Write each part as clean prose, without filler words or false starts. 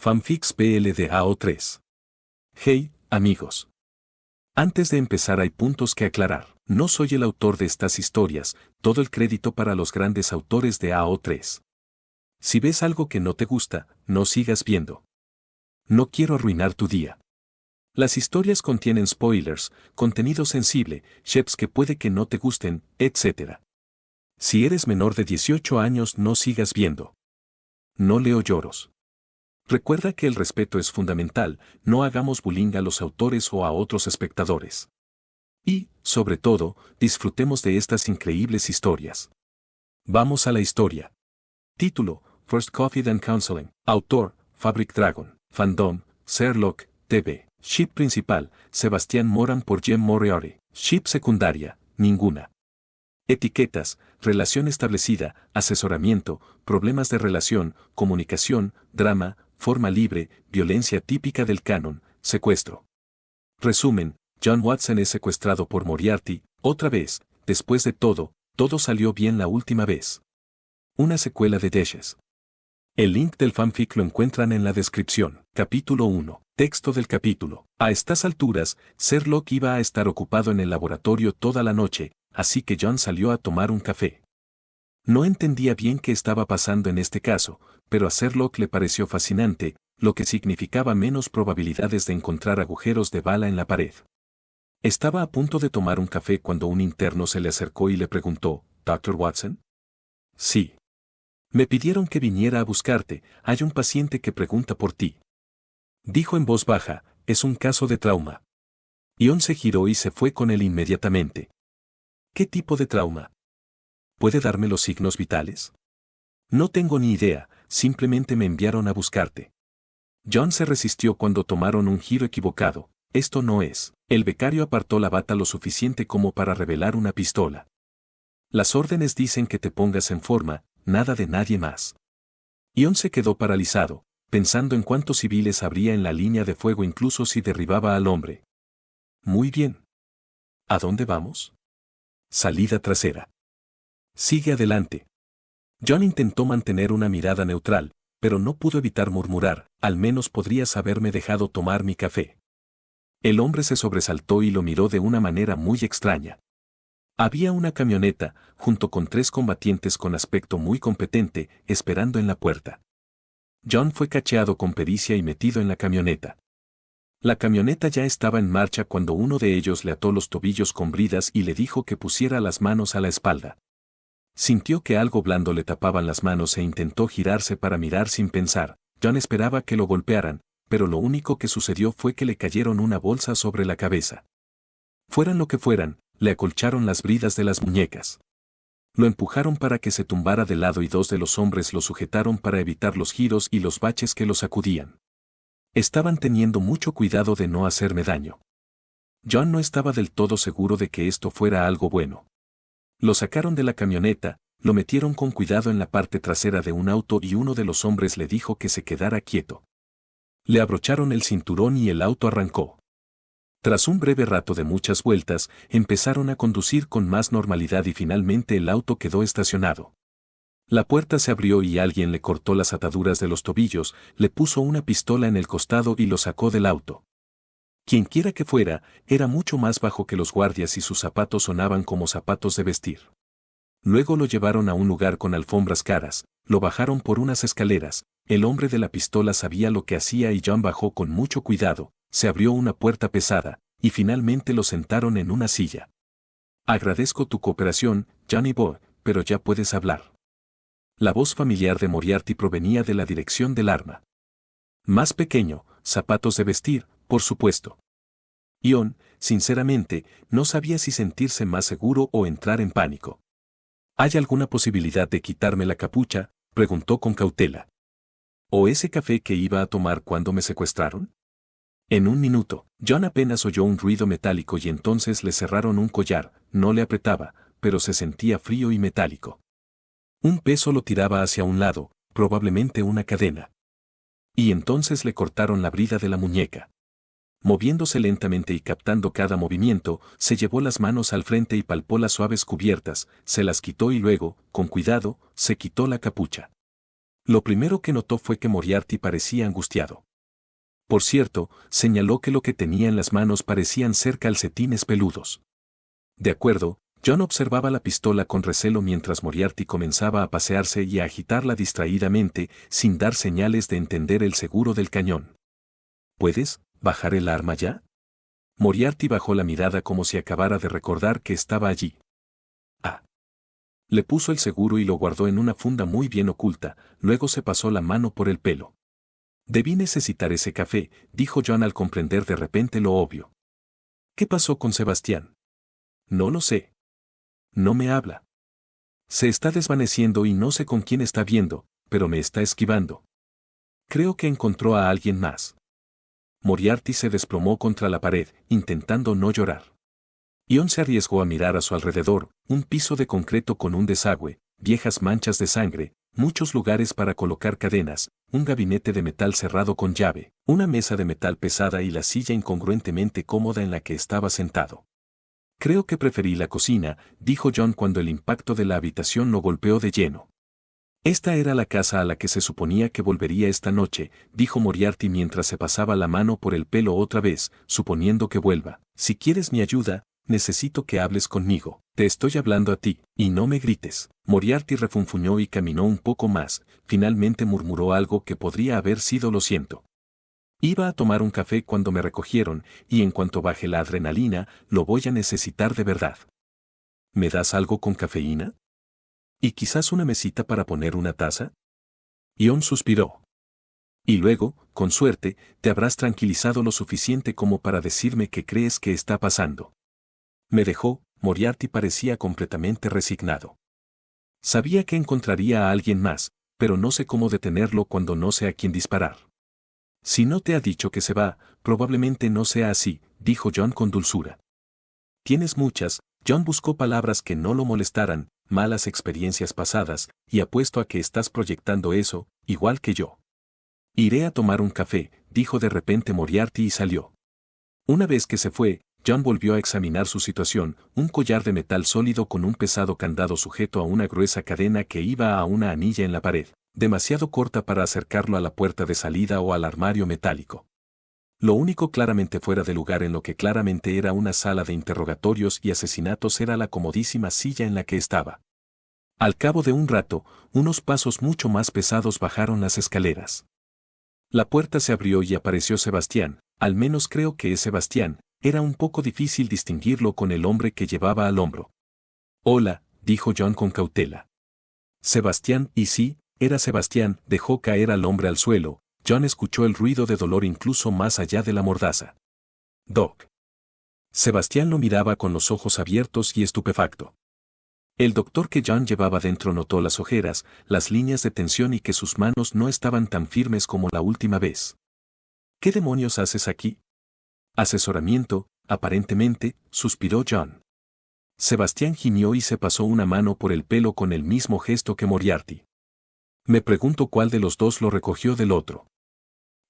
Fanfics PL de AO3. Hey, amigos. Antes de empezar hay puntos que aclarar. No soy el autor de estas historias, todo el crédito para los grandes autores de AO3. Si ves algo que no te gusta, no sigas viendo. No quiero arruinar tu día. Las historias contienen spoilers, contenido sensible, chefs que puede que no te gusten, etc. Si eres menor de 18 años no sigas viendo. No leo lloros. Recuerda que el respeto es fundamental, no hagamos bullying a los autores o a otros espectadores. Y, sobre todo, disfrutemos de estas increíbles historias. Vamos a la historia. Título: First Coffee and Counseling. Autor: Fabric Dragon. Fandom: Sherlock TV. Ship principal: Sebastián Moran por Jem Moriarty. Ship secundaria: ninguna. Etiquetas: relación establecida, asesoramiento, problemas de relación, comunicación, drama, forma libre, violencia típica del canon, secuestro. Resumen: John Watson es secuestrado por Moriarty, otra vez. Después de todo, todo salió bien la última vez. Una secuela de Dashes. El link del fanfic lo encuentran en la descripción. Capítulo 1. Texto del capítulo. A estas alturas, Sherlock iba a estar ocupado en el laboratorio toda la noche, así que John salió a tomar un café. No entendía bien qué estaba pasando en este caso, pero a Sherlock le pareció fascinante, lo que significaba menos probabilidades de encontrar agujeros de bala en la pared. Estaba a punto de tomar un café cuando un interno se le acercó y le preguntó: ¿Dr. Watson? Sí. Me pidieron que viniera a buscarte, hay un paciente que pregunta por ti. Dijo en voz baja: es un caso de trauma. Ion se giró y se fue con él inmediatamente. ¿Qué tipo de trauma? ¿Puede darme los signos vitales? No tengo ni idea, simplemente me enviaron a buscarte. John se resistió cuando tomaron un giro equivocado. Esto no es. El becario apartó la bata lo suficiente como para revelar una pistola. Las órdenes dicen que te pongas en forma, nada de nadie más. Ion se quedó paralizado, pensando en cuántos civiles habría en la línea de fuego incluso si derribaba al hombre. Muy bien. ¿A dónde vamos? Salida trasera. Sigue adelante. John intentó mantener una mirada neutral, pero no pudo evitar murmurar: al menos podrías haberme dejado tomar mi café. El hombre se sobresaltó y lo miró de una manera muy extraña. Había una camioneta, junto con 3 combatientes con aspecto muy competente, esperando en la puerta. John fue cacheado con pericia y metido en la camioneta. La camioneta ya estaba en marcha cuando uno de ellos le ató los tobillos con bridas y le dijo que pusiera las manos a la espalda. Sintió que algo blando le tapaban las manos e intentó girarse para mirar sin pensar. John esperaba que lo golpearan, pero lo único que sucedió fue que le cayeron una bolsa sobre la cabeza. Fueran lo que fueran, le acolcharon las bridas de las muñecas. Lo empujaron para que se tumbara de lado y 2 de los hombres lo sujetaron para evitar los giros y los baches que lo sacudían. Estaban teniendo mucho cuidado de no hacerme daño. John no estaba del todo seguro de que esto fuera algo bueno. Lo sacaron de la camioneta, lo metieron con cuidado en la parte trasera de un auto y uno de los hombres le dijo que se quedara quieto. Le abrocharon el cinturón y el auto arrancó. Tras un breve rato de muchas vueltas, empezaron a conducir con más normalidad y finalmente el auto quedó estacionado. La puerta se abrió y alguien le cortó las ataduras de los tobillos, le puso una pistola en el costado y lo sacó del auto. Quienquiera que fuera, era mucho más bajo que los guardias y sus zapatos sonaban como zapatos de vestir. Luego lo llevaron a un lugar con alfombras caras, lo bajaron por unas escaleras, el hombre de la pistola sabía lo que hacía y John bajó con mucho cuidado, se abrió una puerta pesada, y finalmente lo sentaron en una silla. Agradezco tu cooperación, Johnny Boy, pero ya puedes hablar. La voz familiar de Moriarty provenía de la dirección del arma. Más pequeño, zapatos de vestir, por supuesto. Ion, sinceramente, no sabía si sentirse más seguro o entrar en pánico. ¿Hay alguna posibilidad de quitarme la capucha?, preguntó con cautela. ¿O ese café que iba a tomar cuando me secuestraron? En un minuto, John apenas oyó un ruido metálico y entonces le cerraron un collar, no le apretaba, pero se sentía frío y metálico. Un peso lo tiraba hacia un lado, probablemente una cadena. Y entonces le cortaron la brida de la muñeca. Moviéndose lentamente y captando cada movimiento, se llevó las manos al frente y palpó las suaves cubiertas, se las quitó y luego, con cuidado, se quitó la capucha. Lo primero que notó fue que Moriarty parecía angustiado. Por cierto, señaló que lo que tenía en las manos parecían ser calcetines peludos. De acuerdo, John observaba la pistola con recelo mientras Moriarty comenzaba a pasearse y a agitarla distraídamente, sin dar señales de entender el seguro del cañón. ¿Puedes bajar el arma ya? Moriarty bajó la mirada como si acabara de recordar que estaba allí. Ah. Le puso el seguro y lo guardó en una funda muy bien oculta, luego se pasó la mano por el pelo. Debí necesitar ese café, dijo John al comprender de repente lo obvio. ¿Qué pasó con Sebastián? No lo sé. No me habla. Se está desvaneciendo y no sé con quién está viendo, pero me está esquivando. Creo que encontró a alguien más. Moriarty se desplomó contra la pared, intentando no llorar. Ion se arriesgó a mirar a su alrededor, un piso de concreto con un desagüe, viejas manchas de sangre, muchos lugares para colocar cadenas, un gabinete de metal cerrado con llave, una mesa de metal pesada y la silla incongruentemente cómoda en la que estaba sentado. Creo que preferí la cocina, dijo John cuando el impacto de la habitación lo golpeó de lleno. Esta era la casa a la que se suponía que volvería esta noche, dijo Moriarty mientras se pasaba la mano por el pelo otra vez, suponiendo que vuelva. Si quieres mi ayuda, necesito que hables conmigo. Te estoy hablando a ti, y no me grites. Moriarty refunfuñó y caminó un poco más, finalmente murmuró algo que podría haber sido lo siento. Iba a tomar un café cuando me recogieron, y en cuanto baje la adrenalina, lo voy a necesitar de verdad. ¿Me das algo con cafeína? ¿Y quizás una mesita para poner una taza? Ion suspiró. Y luego, con suerte, te habrás tranquilizado lo suficiente como para decirme qué crees que está pasando. Me dejó, Moriarty parecía completamente resignado. Sabía que encontraría a alguien más, pero no sé cómo detenerlo cuando no sé a quién disparar. Si no te ha dicho que se va, probablemente no sea así, dijo John con dulzura. Tienes muchas, John buscó palabras que no lo molestaran, malas experiencias pasadas, y apuesto a que estás proyectando eso, igual que yo. Iré a tomar un café, dijo de repente Moriarty y salió. Una vez que se fue, John volvió a examinar su situación, un collar de metal sólido con un pesado candado sujeto a una gruesa cadena que iba a una anilla en la pared, demasiado corta para acercarlo a la puerta de salida o al armario metálico. Lo único claramente fuera de lugar en lo que claramente era una sala de interrogatorios y asesinatos era la comodísima silla en la que estaba. Al cabo de un rato, unos pasos mucho más pesados bajaron las escaleras. La puerta se abrió y apareció Sebastián, al menos creo que es Sebastián, era un poco difícil distinguirlo con el hombre que llevaba al hombro. Hola, dijo John con cautela. Sebastián, y sí, era Sebastián, dejó caer al hombre al suelo. John escuchó el ruido de dolor incluso más allá de la mordaza. Doc. Sebastián lo miraba con los ojos abiertos y estupefacto. El doctor que John llevaba dentro notó las ojeras, las líneas de tensión y que sus manos no estaban tan firmes como la última vez. ¿Qué demonios haces aquí? Asesoramiento, aparentemente, suspiró John. Sebastián gimió y se pasó una mano por el pelo con el mismo gesto que Moriarty. Me pregunto cuál de los dos lo recogió del otro.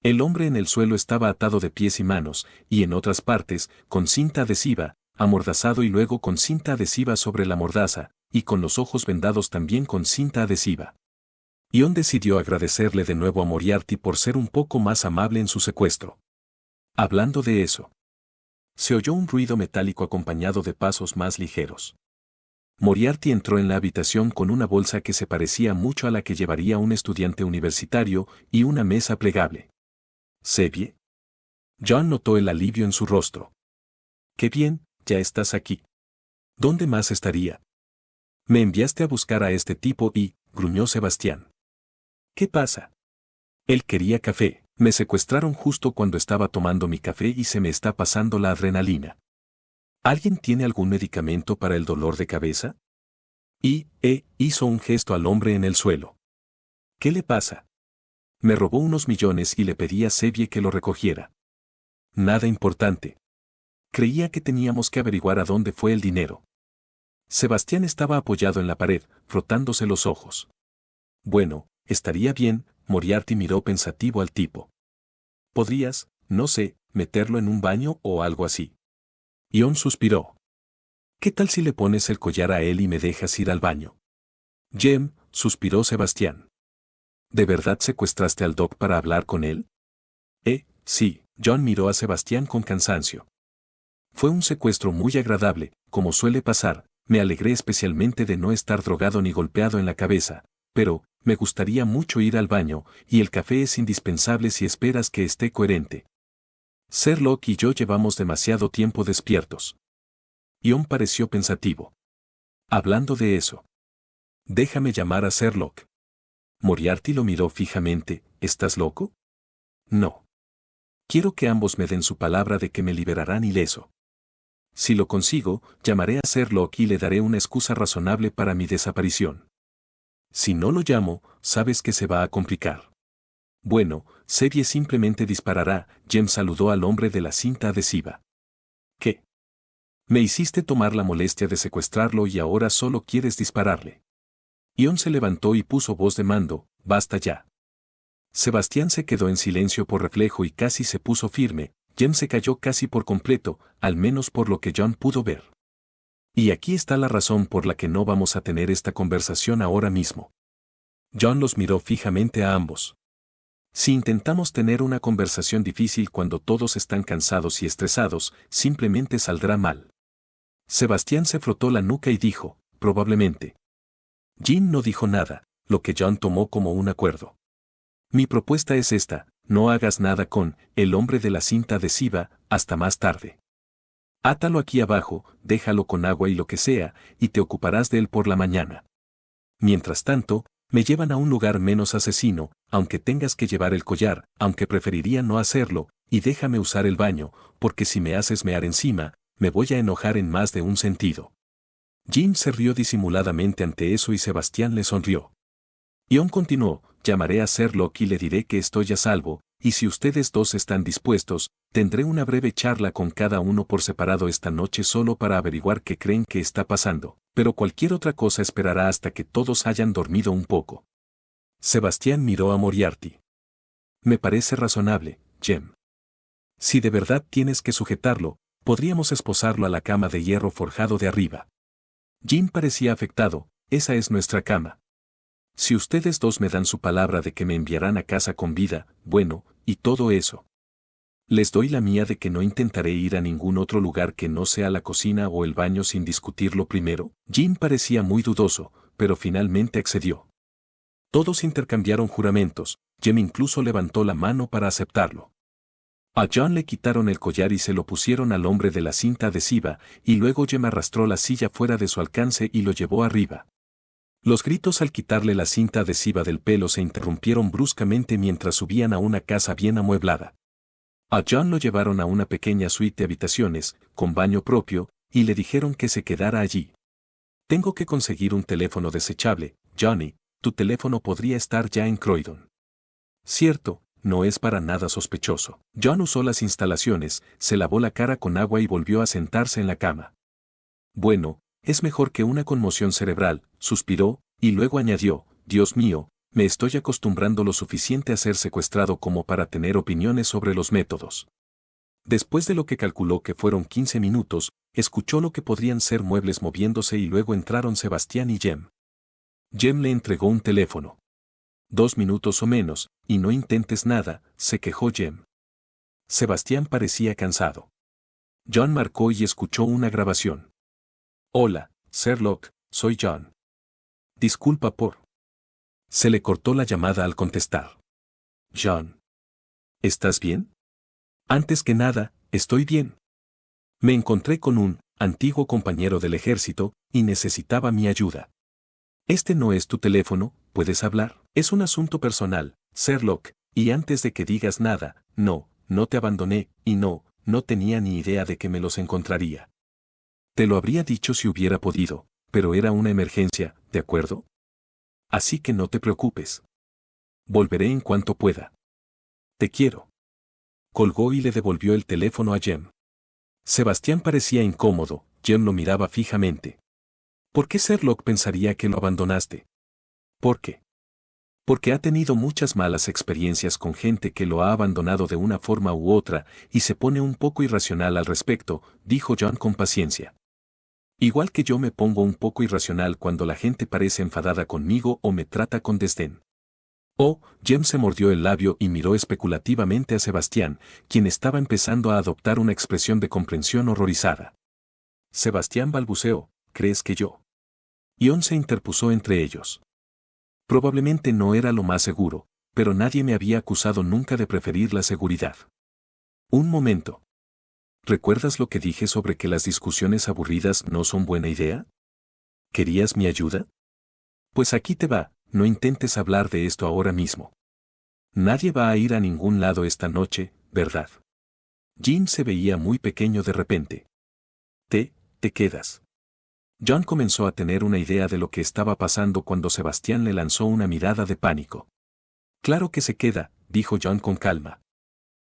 El hombre en el suelo estaba atado de pies y manos, y en otras partes, con cinta adhesiva, amordazado y luego con cinta adhesiva sobre la mordaza, y con los ojos vendados también con cinta adhesiva. Ion decidió agradecerle de nuevo a Moriarty por ser un poco más amable en su secuestro. Hablando de eso, se oyó un ruido metálico acompañado de pasos más ligeros. Moriarty entró en la habitación con una bolsa que se parecía mucho a la que llevaría un estudiante universitario y una mesa plegable. ¿Serie? John notó el alivio en su rostro. Qué bien, ya estás aquí. ¿Dónde más estaría? Me enviaste a buscar a este tipo y, gruñó Sebastián. ¿Qué pasa? Él quería café. Me secuestraron justo cuando estaba tomando mi café y se me está pasando la adrenalina. ¿Alguien tiene algún medicamento para el dolor de cabeza? Hizo un gesto al hombre en el suelo. ¿Qué le pasa? Me robó unos millones y le pedí a Sevier que lo recogiera. Nada importante. Creía que teníamos que averiguar a dónde fue el dinero. Sebastián estaba apoyado en la pared, frotándose los ojos. Bueno, estaría bien, Moriarty miró pensativo al tipo. Podrías, no sé, meterlo en un baño o algo así. Ion suspiró. ¿Qué tal si le pones el collar a él y me dejas ir al baño? Jem, suspiró Sebastián. ¿De verdad secuestraste al Doc para hablar con él? Sí, John miró a Sebastián con cansancio. Fue un secuestro muy agradable, como suele pasar, me alegré especialmente de no estar drogado ni golpeado en la cabeza, pero, me gustaría mucho ir al baño, y el café es indispensable si esperas que esté coherente. Sherlock y yo llevamos demasiado tiempo despiertos. Ion pareció pensativo. Hablando de eso. Déjame llamar a Sherlock. Moriarty lo miró fijamente, ¿estás loco? No. Quiero que ambos me den su palabra de que me liberarán ileso. Si lo consigo, llamaré a Sherlock y le daré una excusa razonable para mi desaparición. Si no lo llamo, sabes que se va a complicar. Bueno, Serie simplemente disparará, Jem saludó al hombre de la cinta adhesiva. ¿Qué? Me hiciste tomar la molestia de secuestrarlo y ahora solo quieres dispararle. Ion se levantó y puso voz de mando, basta ya. Sebastián se quedó en silencio por reflejo y casi se puso firme, Jem se cayó casi por completo, al menos por lo que John pudo ver. Y aquí está la razón por la que no vamos a tener esta conversación ahora mismo. John los miró fijamente a ambos. Si intentamos tener una conversación difícil cuando todos están cansados y estresados, simplemente saldrá mal. Sebastián se frotó la nuca y dijo, probablemente. Jim no dijo nada, lo que John tomó como un acuerdo. Mi propuesta es esta, no hagas nada con el hombre de la cinta adhesiva hasta más tarde. Átalo aquí abajo, déjalo con agua y lo que sea, y te ocuparás de él por la mañana. Mientras tanto, me llevan a un lugar menos asesino, aunque tengas que llevar el collar, aunque preferiría no hacerlo, y déjame usar el baño, porque si me haces mear encima, me voy a enojar en más de un sentido. Jim se rió disimuladamente ante eso y Sebastián le sonrió. Ion continuó, llamaré a Sherlock y le diré que estoy a salvo, y si ustedes dos están dispuestos, tendré una breve charla con cada uno por separado esta noche solo para averiguar qué creen que está pasando, pero cualquier otra cosa esperará hasta que todos hayan dormido un poco. Sebastián miró a Moriarty. Me parece razonable, Jem. Si de verdad tienes que sujetarlo, podríamos esposarlo a la cama de hierro forjado de arriba. Jim parecía afectado, esa es nuestra cama. Si ustedes dos me dan su palabra de que me enviarán a casa con vida, bueno, y todo eso. Les doy la mía de que no intentaré ir a ningún otro lugar que no sea la cocina o el baño sin discutirlo primero. Jim parecía muy dudoso, pero finalmente accedió. Todos intercambiaron juramentos, Jem incluso levantó la mano para aceptarlo. A John le quitaron el collar y se lo pusieron al hombre de la cinta adhesiva, y luego Jem arrastró la silla fuera de su alcance y lo llevó arriba. Los gritos al quitarle la cinta adhesiva del pelo se interrumpieron bruscamente mientras subían a una casa bien amueblada. A John lo llevaron a una pequeña suite de habitaciones, con baño propio, y le dijeron que se quedara allí. Tengo que conseguir un teléfono desechable, Johnny, tu teléfono podría estar ya en Croydon. Cierto, no es para nada sospechoso. John usó las instalaciones, se lavó la cara con agua y volvió a sentarse en la cama. Bueno, es mejor que una conmoción cerebral, suspiró, y luego añadió, Dios mío, me estoy acostumbrando lo suficiente a ser secuestrado como para tener opiniones sobre los métodos. Después de lo que calculó que fueron 15 minutos, escuchó lo que podrían ser muebles moviéndose y luego entraron Sebastián y Jem. Jem le entregó un teléfono. 2 minutos o menos, y no intentes nada, se quejó Jem. Sebastián parecía cansado. John marcó y escuchó una grabación. Hola, Sherlock, soy John. Disculpa por. Se le cortó la llamada al contestar. John. ¿Estás bien? Antes que nada, estoy bien. Me encontré con un antiguo compañero del ejército y necesitaba mi ayuda. Este no es tu teléfono, ¿puedes hablar? Es un asunto personal, Sherlock, y antes de que digas nada, no te abandoné, y no tenía ni idea de que me los encontraría. Te lo habría dicho si hubiera podido, pero era una emergencia, ¿de acuerdo? Así que no te preocupes. Volveré en cuanto pueda. Te quiero. Colgó y le devolvió el teléfono a Jem. Sebastián parecía incómodo, Jem lo miraba fijamente. ¿Por qué Sherlock pensaría que lo abandonaste? ¿Por qué? Porque ha tenido muchas malas experiencias con gente que lo ha abandonado de una forma u otra y se pone un poco irracional al respecto, dijo John con paciencia. Igual que yo me pongo un poco irracional cuando la gente parece enfadada conmigo o me trata con desdén. Oh, Jem se mordió el labio y miró especulativamente a Sebastián, quien estaba empezando a adoptar una expresión de comprensión horrorizada. Sebastián balbuceó, ¿crees que yo? Ion se interpuso entre ellos. Probablemente no era lo más seguro, pero nadie me había acusado nunca de preferir la seguridad. Un momento. ¿Recuerdas lo que dije sobre que las discusiones aburridas no son buena idea? ¿Querías mi ayuda? Pues aquí te va, no intentes hablar de esto ahora mismo. Nadie va a ir a ningún lado esta noche, ¿verdad? Jim se veía muy pequeño de repente. Te quedas. John comenzó a tener una idea de lo que estaba pasando cuando Sebastián le lanzó una mirada de pánico. Claro que se queda, dijo John con calma.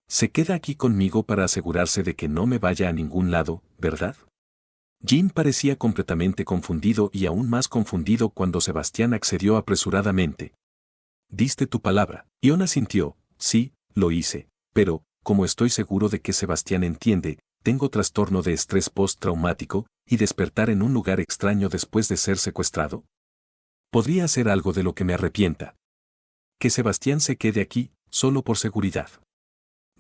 Se queda aquí conmigo para asegurarse de que no me vaya a ningún lado, ¿verdad? Jim parecía completamente confundido y aún más confundido cuando Sebastián accedió apresuradamente. Diste tu palabra. Ion asintió, sí, lo hice, pero, como estoy seguro de que Sebastián entiende, tengo trastorno de estrés postraumático, y despertar en un lugar extraño después de ser secuestrado. Podría hacer algo de lo que me arrepienta. Que Sebastián se quede aquí, solo por seguridad.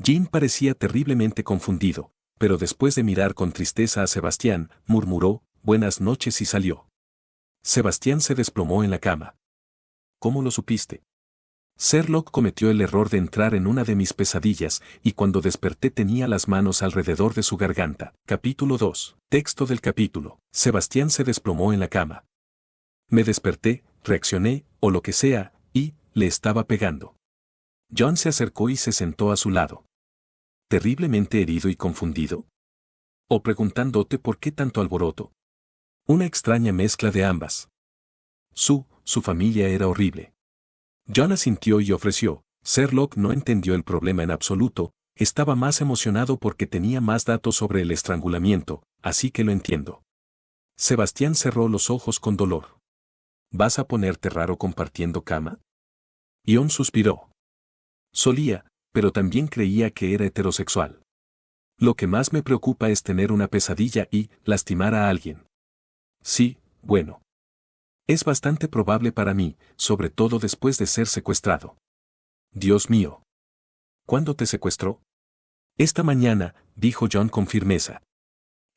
Jim parecía terriblemente confundido, pero después de mirar con tristeza a Sebastián, murmuró, buenas noches y salió. Sebastián se desplomó en la cama. ¿Cómo lo supiste? Sherlock cometió el error de entrar en una de mis pesadillas, y cuando desperté tenía las manos alrededor de su garganta. Capítulo 2. Texto del capítulo. Sebastián se desplomó en la cama. Me desperté, reaccioné, o lo que sea, y le estaba pegando. John se acercó y se sentó a su lado. ¿Terriblemente herido y confundido? ¿O preguntándote por qué tanto alboroto? Una extraña mezcla de ambas. Su familia era horrible. John asintió y ofreció. Sherlock no entendió el problema en absoluto, estaba más emocionado porque tenía más datos sobre el estrangulamiento, así que lo entiendo. Sebastián cerró los ojos con dolor. ¿Vas a ponerte raro compartiendo cama? Ion suspiró. Solía, pero también creía que era heterosexual. Lo que más me preocupa es tener una pesadilla y lastimar a alguien. Sí, bueno. Es bastante probable para mí, sobre todo después de ser secuestrado. Dios mío. ¿Cuándo te secuestró? Esta mañana, dijo John con firmeza.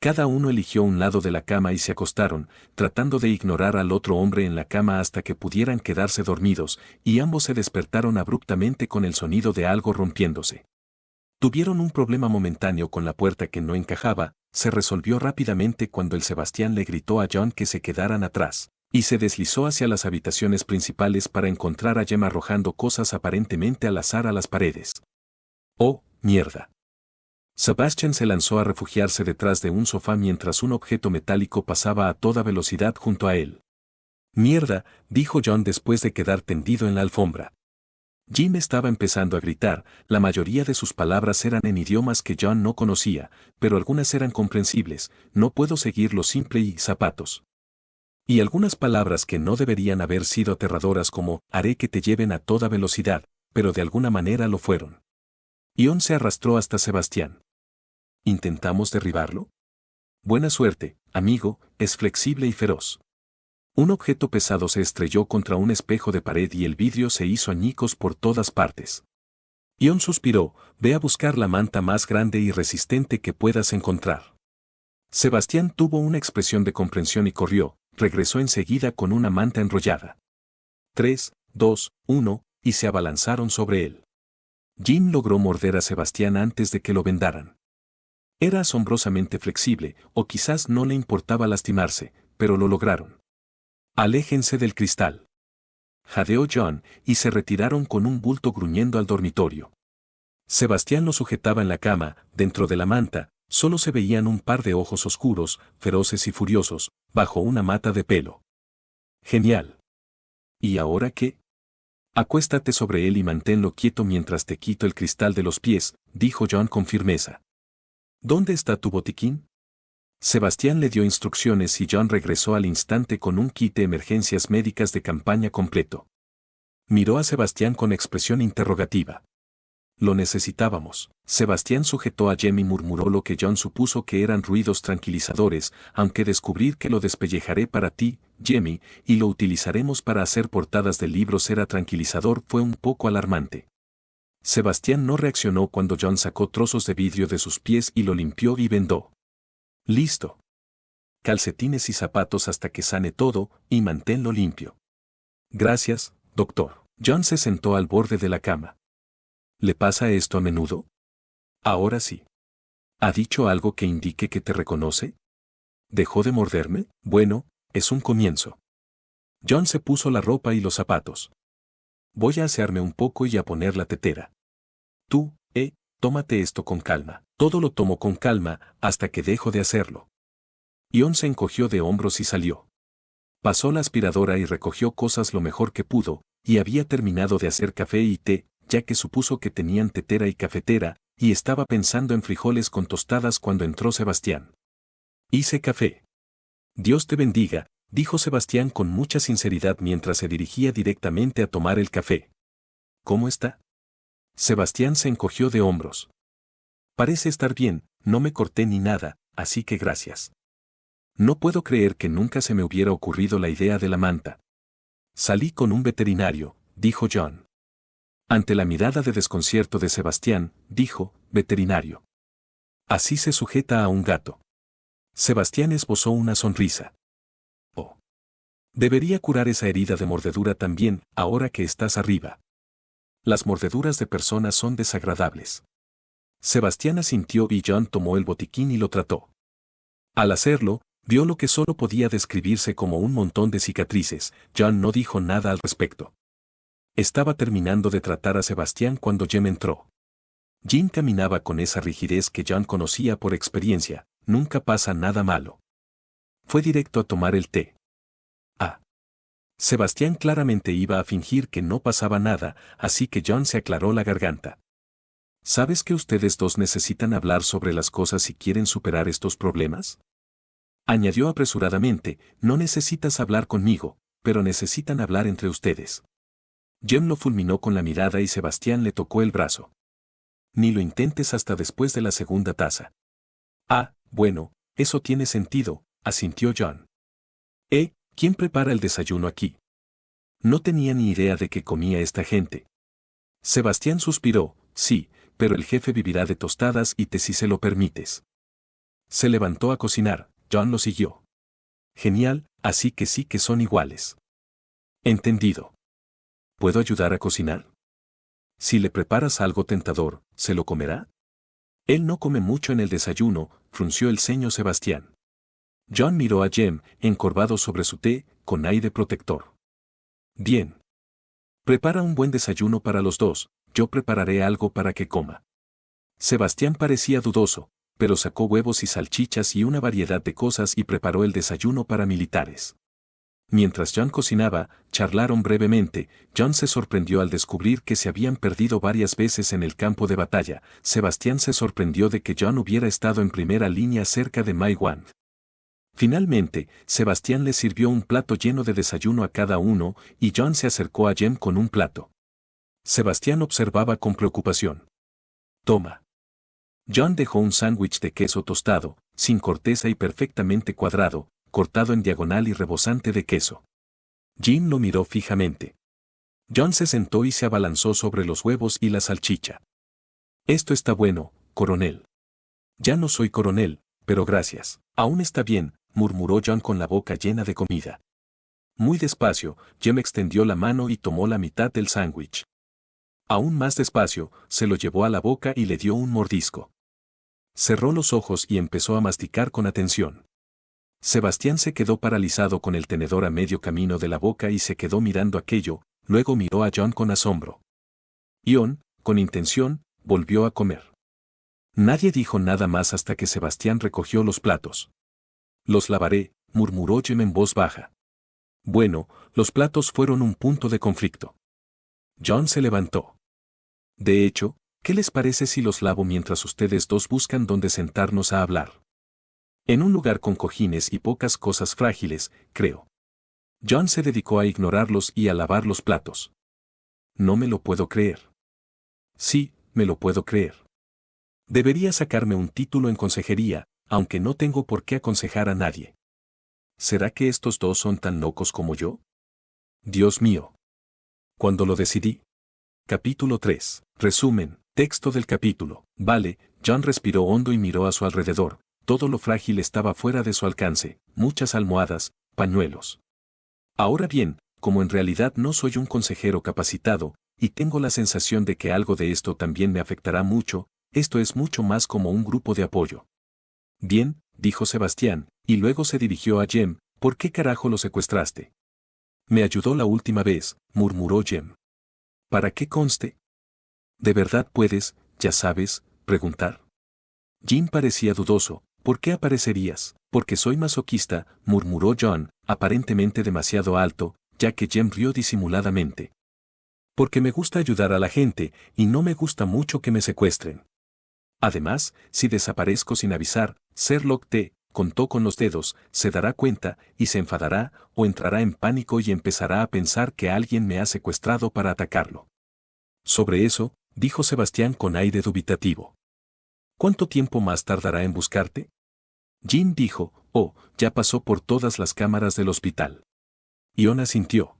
Cada uno eligió un lado de la cama y se acostaron, tratando de ignorar al otro hombre en la cama hasta que pudieran quedarse dormidos, y ambos se despertaron abruptamente con el sonido de algo rompiéndose. Tuvieron un problema momentáneo con la puerta que no encajaba, se resolvió rápidamente cuando el Sebastián le gritó a John que se quedaran atrás, y se deslizó hacia las habitaciones principales para encontrar a Jem arrojando cosas aparentemente al azar a las paredes. ¡Oh, mierda! Sebastian se lanzó a refugiarse detrás de un sofá mientras un objeto metálico pasaba a toda velocidad junto a él. ¡Mierda!, dijo John después de quedar tendido en la alfombra. Jim estaba empezando a gritar, la mayoría de sus palabras eran en idiomas que John no conocía, pero algunas eran comprensibles, no puedo seguirlo simple y zapatos. Y algunas palabras que no deberían haber sido aterradoras como, haré que te lleven a toda velocidad, pero de alguna manera lo fueron. Ion se arrastró hasta Sebastián. ¿Intentamos derribarlo? Buena suerte, amigo, es flexible y feroz. Un objeto pesado se estrelló contra un espejo de pared y el vidrio se hizo añicos por todas partes. Ion suspiró, ve a buscar la manta más grande y resistente que puedas encontrar. Sebastián tuvo una expresión de comprensión y corrió, regresó enseguida con una manta enrollada. 3, 2, 1, y se abalanzaron sobre él. Jim logró morder a Sebastián antes de que lo vendaran. Era asombrosamente flexible, o quizás no le importaba lastimarse, pero lo lograron. Aléjense del cristal. Jadeó John, y se retiraron con un bulto gruñendo al dormitorio. Sebastián lo sujetaba en la cama, dentro de la manta, solo se veían un par de ojos oscuros, feroces y furiosos, bajo una mata de pelo. Genial. ¿Y ahora qué? Acuéstate sobre él y manténlo quieto mientras te quito el cristal de los pies, dijo John con firmeza. ¿Dónde está tu botiquín? Sebastián le dio instrucciones y John regresó al instante con un kit de emergencias médicas de campaña completo. Miró a Sebastián con expresión interrogativa. Lo necesitábamos. Sebastián sujetó a Jem y murmuró lo que John supuso que eran ruidos tranquilizadores, aunque descubrir que lo despellejaré para ti, Jemmy, y lo utilizaremos para hacer portadas de libros era tranquilizador fue un poco alarmante. Sebastián no reaccionó cuando John sacó trozos de vidrio de sus pies y lo limpió y vendó. Listo. Calcetines y zapatos hasta que sane todo, y manténlo limpio. Gracias, doctor. John se sentó al borde de la cama. ¿Le pasa esto a menudo? Ahora sí. ¿Ha dicho algo que indique que te reconoce? ¿Dejó de morderme? Bueno, es un comienzo. John se puso la ropa y los zapatos. Voy a asearme un poco y a poner la tetera. Tú, tómate esto con calma. Todo lo tomo con calma hasta que dejo de hacerlo. John se encogió de hombros y salió. Pasó la aspiradora y recogió cosas lo mejor que pudo, y había terminado de hacer café y té, ya que supuso que tenían tetera y cafetera, y estaba pensando en frijoles con tostadas cuando entró Sebastián. Hice café. Dios te bendiga, dijo Sebastián con mucha sinceridad mientras se dirigía directamente a tomar el café. ¿Cómo está? Sebastián se encogió de hombros. Parece estar bien, no me corté ni nada, así que gracias. No puedo creer que nunca se me hubiera ocurrido la idea de la manta. Salí con un veterinario, dijo John. Ante la mirada de desconcierto de Sebastián, dijo, veterinario. Así se sujeta a un gato. Sebastián esbozó una sonrisa. Oh. Debería curar esa herida de mordedura también, ahora que estás arriba. Las mordeduras de personas son desagradables. Sebastián asintió y John tomó el botiquín y lo trató. Al hacerlo, vio lo que solo podía describirse como un montón de cicatrices. John no dijo nada al respecto. Estaba terminando de tratar a Sebastián cuando Jem entró. Jim caminaba con esa rigidez que John conocía por experiencia, nunca pasa nada malo. Fue directo a tomar el té. Sebastián claramente iba a fingir que no pasaba nada, así que John se aclaró la garganta. ¿Sabes que ustedes dos necesitan hablar sobre las cosas si quieren superar estos problemas? Añadió apresuradamente, no necesitas hablar conmigo, pero necesitan hablar entre ustedes. Jem lo fulminó con la mirada y Sebastián le tocó el brazo. Ni lo intentes hasta después de la segunda taza. Bueno, eso tiene sentido, asintió John. ¿Quién prepara el desayuno aquí? No tenía ni idea de qué comía esta gente. Sebastián suspiró, sí, pero el jefe vivirá de tostadas y té si se lo permites. Se levantó a cocinar, John lo siguió. Genial, así que sí que son iguales. Entendido. ¿Puedo ayudar a cocinar? Si le preparas algo tentador, ¿se lo comerá? Él no come mucho en el desayuno, frunció el ceño Sebastián. John miró a Jem, encorvado sobre su té, con aire protector. Bien. Prepara un buen desayuno para los dos, yo prepararé algo para que coma. Sebastián parecía dudoso, pero sacó huevos y salchichas y una variedad de cosas y preparó el desayuno para militares. Mientras John cocinaba, charlaron brevemente. John se sorprendió al descubrir que se habían perdido varias veces en el campo de batalla. Sebastián se sorprendió de que John hubiera estado en primera línea cerca de Mai Wan. Finalmente, Sebastián le sirvió un plato lleno de desayuno a cada uno, y John se acercó a Jem con un plato. Sebastián observaba con preocupación. Toma. John dejó un sándwich de queso tostado, sin corteza y perfectamente cuadrado, cortado en diagonal y rebosante de queso. Jim lo miró fijamente. John se sentó y se abalanzó sobre los huevos y la salchicha. Esto está bueno, coronel. Ya no soy coronel, pero gracias. Aún está bien, murmuró John con la boca llena de comida. Muy despacio, Jem extendió la mano y tomó la mitad del sándwich. Aún más despacio, se lo llevó a la boca y le dio un mordisco. Cerró los ojos y empezó a masticar con atención. Sebastián se quedó paralizado con el tenedor a medio camino de la boca y se quedó mirando aquello, luego miró a John con asombro. John, con intención, volvió a comer. Nadie dijo nada más hasta que Sebastián recogió los platos. Los lavaré, murmuró Jem en voz baja. Bueno, los platos fueron un punto de conflicto. John se levantó. De hecho, ¿qué les parece si los lavo mientras ustedes dos buscan dónde sentarnos a hablar? En un lugar con cojines y pocas cosas frágiles, creo. John se dedicó a ignorarlos y a lavar los platos. No me lo puedo creer. Sí, me lo puedo creer. Debería sacarme un título en consejería, aunque no tengo por qué aconsejar a nadie. ¿Será que estos dos son tan locos como yo? Dios mío. Cuando lo decidí. Capítulo 3. Resumen. Texto del capítulo. Vale, John respiró hondo y miró a su alrededor. Todo lo frágil estaba fuera de su alcance, muchas almohadas, pañuelos. Ahora bien, como en realidad no soy un consejero capacitado, y tengo la sensación de que algo de esto también me afectará mucho, esto es mucho más como un grupo de apoyo. Bien, dijo Sebastián, y luego se dirigió a Jem. ¿Por qué carajo lo secuestraste? Me ayudó la última vez, murmuró Jem. ¿Para qué conste? ¿De verdad puedes, ya sabes, preguntar? Jim parecía dudoso. ¿Por qué aparecerías? Porque soy masoquista, murmuró John, aparentemente demasiado alto, ya que Jem rió disimuladamente. Porque me gusta ayudar a la gente, y no me gusta mucho que me secuestren. Además, si desaparezco sin avisar, Sherlock T. contó con los dedos, se dará cuenta, y se enfadará, o entrará en pánico y empezará a pensar que alguien me ha secuestrado para atacarlo. Sobre eso, dijo Sebastián con aire dubitativo. ¿Cuánto tiempo más tardará en buscarte? Jim dijo, oh, ya pasó por todas las cámaras del hospital. Ion asintió.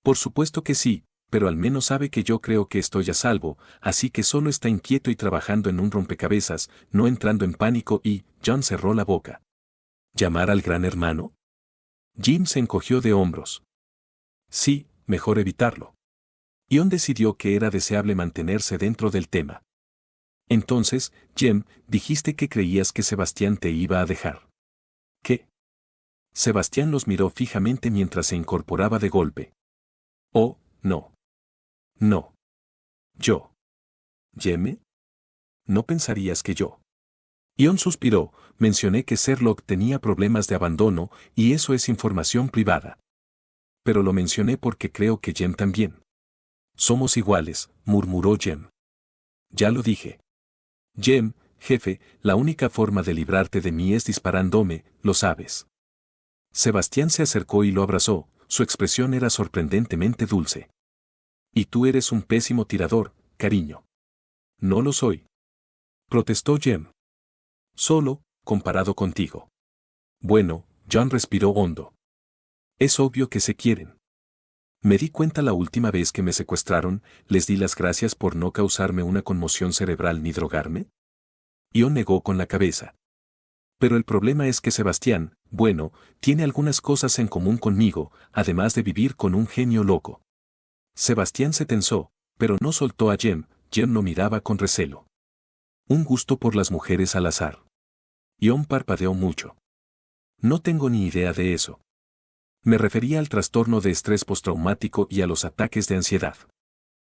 Por supuesto que sí, pero al menos sabe que yo creo que estoy a salvo, así que solo está inquieto y trabajando en un rompecabezas, no entrando en pánico y, John cerró la boca. ¿Llamar al gran hermano? Jim se encogió de hombros. Sí, mejor evitarlo. Ion decidió que era deseable mantenerse dentro del tema. Entonces, Jem, dijiste que creías que Sebastián te iba a dejar. ¿Qué? Sebastián los miró fijamente mientras se incorporaba de golpe. Oh, no. No. Yo. ¿Yeme? No pensarías que yo. Ion suspiró, mencioné que Sherlock tenía problemas de abandono, y eso es información privada. Pero lo mencioné porque creo que Jem también. Somos iguales, murmuró Jem. Ya lo dije. Jem, jefe, la única forma de librarte de mí es disparándome, lo sabes. Sebastián se acercó y lo abrazó, su expresión era sorprendentemente dulce. Y tú eres un pésimo tirador, cariño. No lo soy. Protestó Jem. Solo, comparado contigo. Bueno, John respiró hondo. Es obvio que se quieren. Me di cuenta la última vez que me secuestraron, les di las gracias por no causarme una conmoción cerebral ni drogarme. Ion negó con la cabeza. Pero el problema es que Sebastián, bueno, tiene algunas cosas en común conmigo, además de vivir con un genio loco. Sebastián se tensó, pero no soltó a Jem. Jem lo miraba con recelo. Un gusto por las mujeres al azar. Ion parpadeó mucho. No tengo ni idea de eso. Me refería al trastorno de estrés postraumático y a los ataques de ansiedad.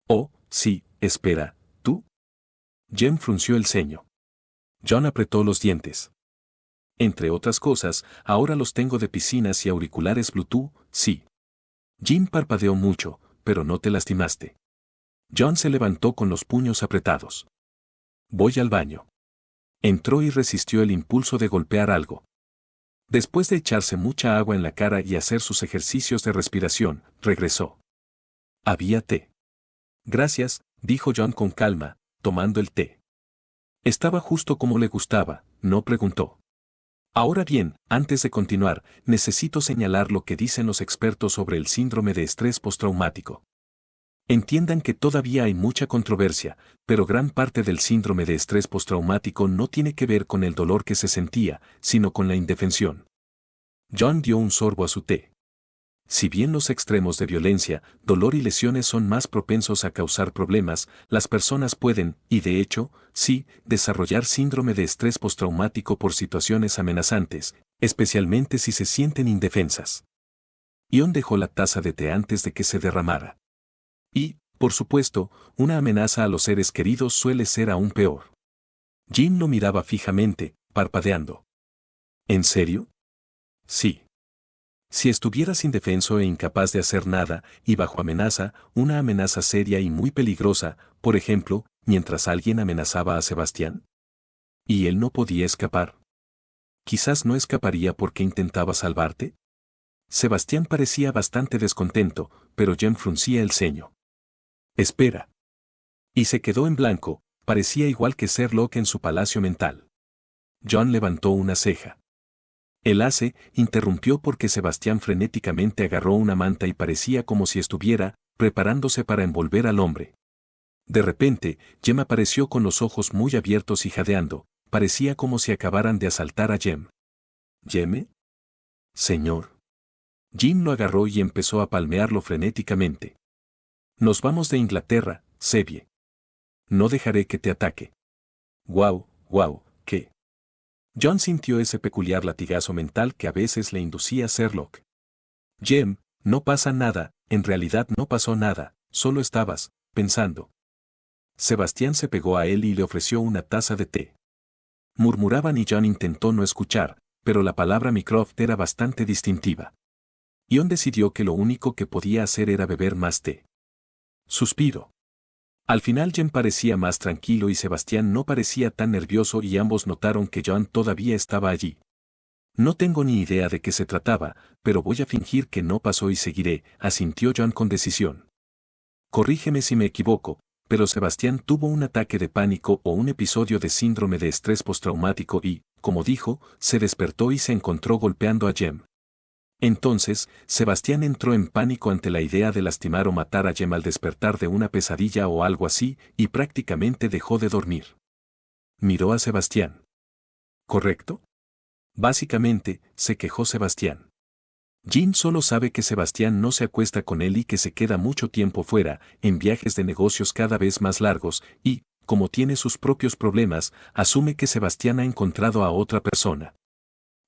Oh, sí, espera, ¿tú? Jem frunció el ceño. John apretó los dientes. Entre otras cosas, ahora los tengo de piscinas y auriculares Bluetooth, sí. Jim parpadeó mucho, pero no te lastimaste. John se levantó con los puños apretados. Voy al baño. Entró y resistió el impulso de golpear algo. Después de echarse mucha agua en la cara y hacer sus ejercicios de respiración, regresó. Había té. Gracias, dijo John con calma, tomando el té. Estaba justo como le gustaba, no preguntó. Ahora bien, antes de continuar, necesito señalar lo que dicen los expertos sobre el síndrome de estrés postraumático. Entiendan que todavía hay mucha controversia, pero gran parte del síndrome de estrés postraumático no tiene que ver con el dolor que se sentía, sino con la indefensión. John dio un sorbo a su té. Si bien los extremos de violencia, dolor y lesiones son más propensos a causar problemas, las personas pueden, y de hecho, sí, desarrollar síndrome de estrés postraumático por situaciones amenazantes, especialmente si se sienten indefensas. Ion dejó la taza de té antes de que se derramara. Y, por supuesto, una amenaza a los seres queridos suele ser aún peor. Jim lo miraba fijamente, parpadeando. ¿En serio? Sí. Si estuvieras indefenso e incapaz de hacer nada, y bajo amenaza, una amenaza seria y muy peligrosa, por ejemplo, mientras alguien amenazaba a Sebastián. ¿Y él no podía escapar? Quizás no escaparía porque intentaba salvarte. Sebastián parecía bastante descontento, pero Jem fruncía el ceño. Espera. Y se quedó en blanco, parecía igual que Sherlock en su palacio mental. John levantó una ceja. El ase interrumpió porque Sebastián frenéticamente agarró una manta y parecía como si estuviera preparándose para envolver al hombre. De repente, Jem apareció con los ojos muy abiertos y jadeando, parecía como si acabaran de asaltar a Jem. ¿Jem? Señor. Jim lo agarró y empezó a palmearlo frenéticamente. Nos vamos de Inglaterra, Sebie. No dejaré que te ataque. Guau, guau, ¿qué? John sintió ese peculiar latigazo mental que a veces le inducía Sherlock. Jem, no pasa nada, en realidad no pasó nada, solo estabas pensando. Sebastián se pegó a él y le ofreció una taza de té. Murmuraban y John intentó no escuchar, pero la palabra Mycroft era bastante distintiva. John decidió que lo único que podía hacer era beber más té. Suspiro. Al final Jem parecía más tranquilo y Sebastián no parecía tan nervioso y ambos notaron que John todavía estaba allí. No tengo ni idea de qué se trataba, pero voy a fingir que no pasó y seguiré, asintió John con decisión. Corrígeme si me equivoco, pero Sebastián tuvo un ataque de pánico o un episodio de síndrome de estrés postraumático y, como dijo, se despertó y se encontró golpeando a Jem. Entonces, Sebastián entró en pánico ante la idea de lastimar o matar a Jem al despertar de una pesadilla o algo así, y prácticamente dejó de dormir. Miró a Sebastián. ¿Correcto? Básicamente, se quejó Sebastián. Jim solo sabe que Sebastián no se acuesta con él y que se queda mucho tiempo fuera, en viajes de negocios cada vez más largos, y, como tiene sus propios problemas, asume que Sebastián ha encontrado a otra persona.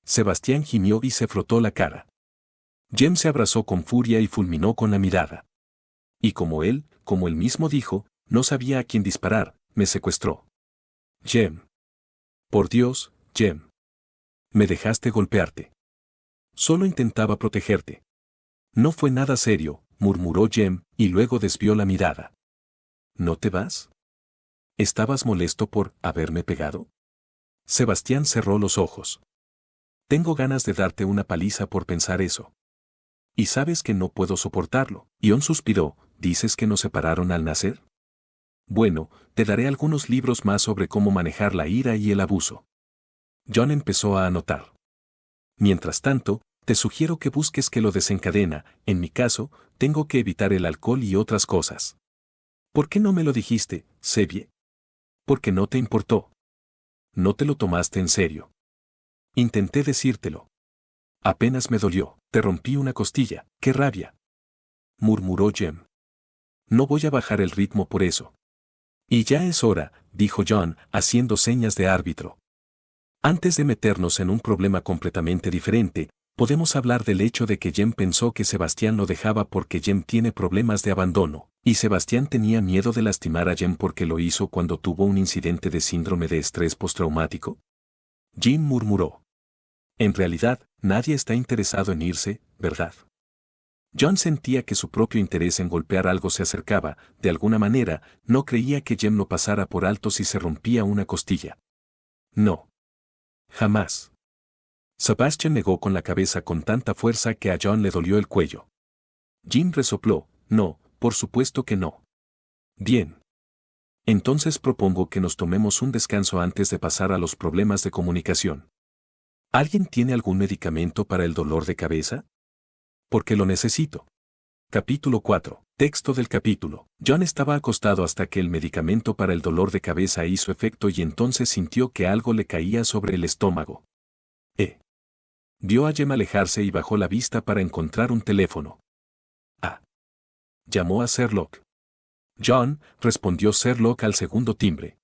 Sebastián gimió y se frotó la cara. Jem se abrazó con furia y fulminó con la mirada. Y como él mismo dijo, no sabía a quién disparar, me secuestró. Jem. Por Dios, Jem. Me dejaste golpearte. Solo intentaba protegerte. No fue nada serio, murmuró Jem, y luego desvió la mirada. ¿No te vas? ¿Estabas molesto por haberme pegado? Sebastián cerró los ojos. Tengo ganas de darte una paliza por pensar eso. Y sabes que no puedo soportarlo. Ion suspiró, ¿dices que nos separaron al nacer? Bueno, te daré algunos libros más sobre cómo manejar la ira y el abuso. John empezó a anotar. Mientras tanto, te sugiero que busques qué lo desencadena, en mi caso, tengo que evitar el alcohol y otras cosas. ¿Por qué no me lo dijiste, Sebie? Porque no te importó. No te lo tomaste en serio. Intenté decírtelo. Apenas me dolió, te rompí una costilla, qué rabia. Murmuró Jem. No voy a bajar el ritmo por eso. Y ya es hora, dijo John, haciendo señas de árbitro. Antes de meternos en un problema completamente diferente, podemos hablar del hecho de que Jem pensó que Sebastián lo dejaba porque Jem tiene problemas de abandono, y Sebastián tenía miedo de lastimar a Jem porque lo hizo cuando tuvo un incidente de síndrome de estrés postraumático. Jim murmuró. En realidad, nadie está interesado en irse, ¿verdad? John sentía que su propio interés en golpear algo se acercaba, de alguna manera, no creía que Jem lo pasara por alto si se rompía una costilla. No. Jamás. Sebastian negó con la cabeza con tanta fuerza que a John le dolió el cuello. Jim resopló, no, por supuesto que no. Bien. Entonces propongo que nos tomemos un descanso antes de pasar a los problemas de comunicación. ¿Alguien tiene algún medicamento para el dolor de cabeza? Porque lo necesito. Capítulo 4. Texto del capítulo. John estaba acostado hasta que el medicamento para el dolor de cabeza hizo efecto y entonces sintió que algo le caía sobre el estómago. Vio a Jem alejarse y bajó la vista para encontrar un teléfono. Ah. Llamó a Sherlock. John, respondió Sherlock al segundo timbre.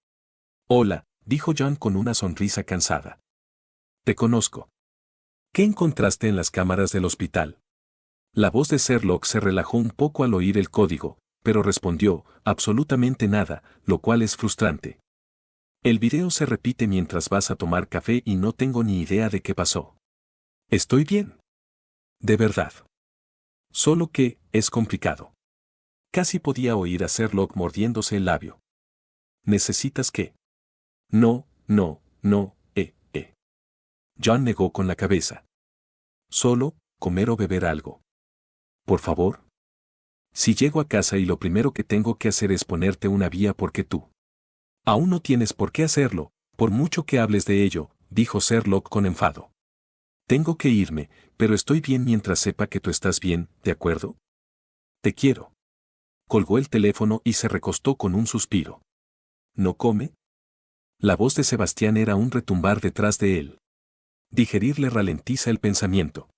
Hola, dijo John con una sonrisa cansada. Te conozco. ¿Qué encontraste en las cámaras del hospital? La voz de Sherlock se relajó un poco al oír el código, pero respondió, absolutamente nada, lo cual es frustrante. El video se repite mientras vas a tomar café y no tengo ni idea de qué pasó. Estoy bien. De verdad. Solo que, es complicado. Casi podía oír a Sherlock mordiéndose el labio. ¿Necesitas qué? No, no, no, John negó con la cabeza. Solo, comer o beber algo. Por favor. Si llego a casa y lo primero que tengo que hacer es ponerte una vía porque tú aún no tienes por qué hacerlo, por mucho que hables de ello, dijo Sherlock con enfado. Tengo que irme, pero estoy bien mientras sepa que tú estás bien, ¿de acuerdo? Te quiero. Colgó el teléfono y se recostó con un suspiro. ¿No come? La voz de Sebastián era un retumbar detrás de él. Digerir le ralentiza el pensamiento.